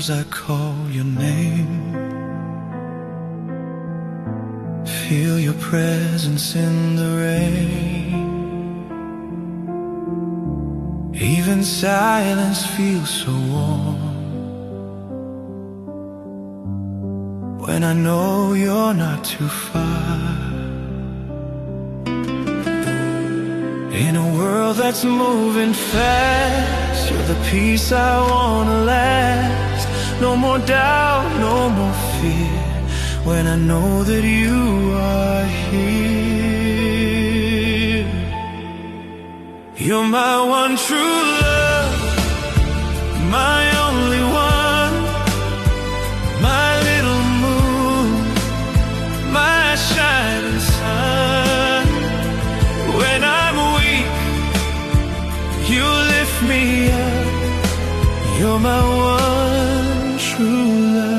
times I call your name, feel your presence in the rain. Even silence feels so warm when I know you're not too far. In a world that's moving fast, you're the peace I wanna last. No more doubt, no more fear, when I know that you are here. You're my one true love, my only one, my little moon, my shining sun. When I'm weak, you lift me up. You're my one true love.